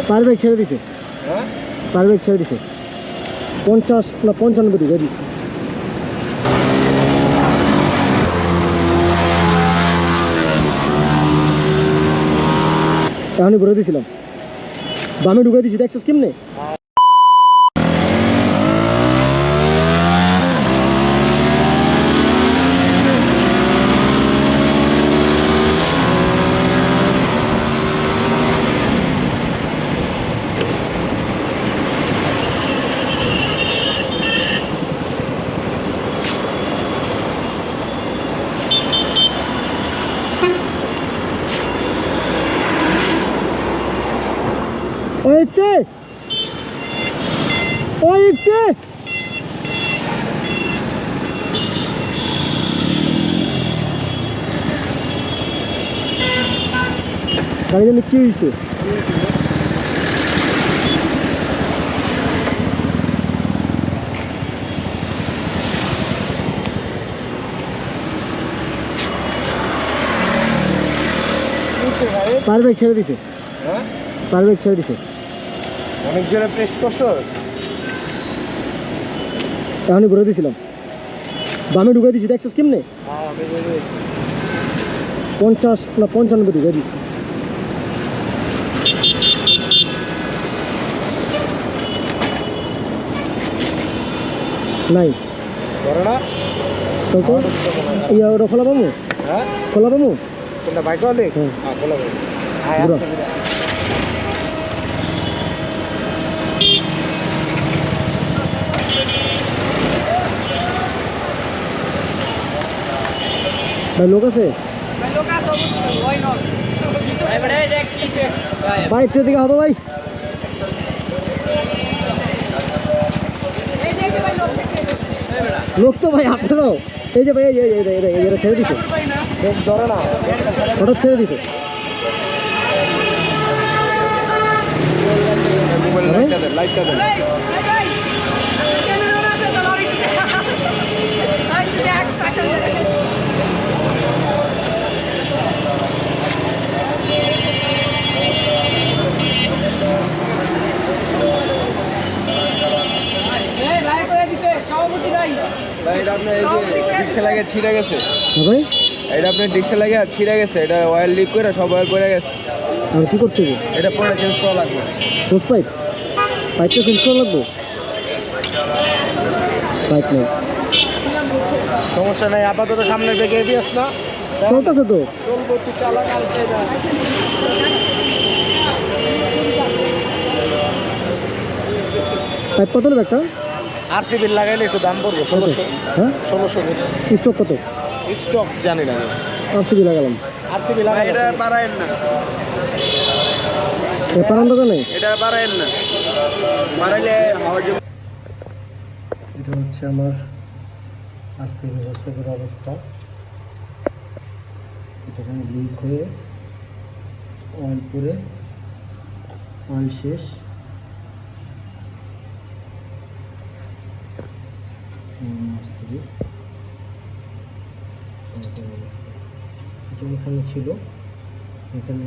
পার break ছেড়ে দিছে। হ্যাঁ পার ব্রেক ছেড়ে দিছে 50 না 95 ঢুকে দিছে। এখনই ঘুরে দিয়েছিলাম, বামে ঢুকে দিছি, দেখছিস কেমনে? Oyfte! Oyfte! গাড়ি জানি কি হয়েছে? পার ব্রেক ছেড়ে দিছে। হ্যাঁ পার ব্রেক ছেড়ে দিছে। অনেক জোরে প্রেস করছো। এখনই ঘুরে দিয়েছিলাম, বামে ঢুকে দিছি, দেখছিস কেমনে? 50 না 95 ঢুকে দিছি। নাই ধরো না। চল তো, ইয়া ওটা খোলা পাবো? হ্যাঁ খোলা পাবো? কোনটা বাইক অনেক? হ্যাঁ হ্যাঁ খোলা ভাই। হ্যাঁ ঘুরো। ভাই লোক আছে? ভাই একটু দিকে হতো ভাই। লোক তো ভাই আপনারও। এই যে ভাই এটা ছেড়ে দিছে, ধরো না। হঠাৎ ছেড়ে দিছে। মোবাইল লাইটটা দেন, লাইটটা দেন। এটা আপনার এই যে ডিক্সে লাগে ছিঁড়ে গেছে। ভাই এটা আপনার ডিক্সে লাগে ছিঁড়ে গেছে, এটা অয়েল লিক করে সব অয়েল পড়ে গেছে। আর কি করতে হবে? এটা পরে চেঞ্জ করা লাগবে। হোস পাইপ, পাইপটা চেঞ্জ করা লাগবো। পাইপ নেই, সমস্যা নাই, আপাতত সামনে বেগে এবিএস না চলতেছে তো। চলবো, তুই চালা কালকে। পাইপ কত নেবে একটা? আরসি বিল লাগাইলে একটু দাম পড়বে 1600। হ্যাঁ 1600 স্টক কত? স্টক জানি না। আরসিবি লাগালাম। আরসিবি লাগাই এটা বাড়ায়েন না, পারান দোকান নেই, এটা বাড়ায়েন না, বাড়াইলে হাওয়ার জন্য। এটা হচ্ছে আমার আরসিবি হসপিটালের অবস্থা। এখানে লিক হয়ে অয়েল পুরে অয়েল শেষ। এটা এখানে ছিল, এখানে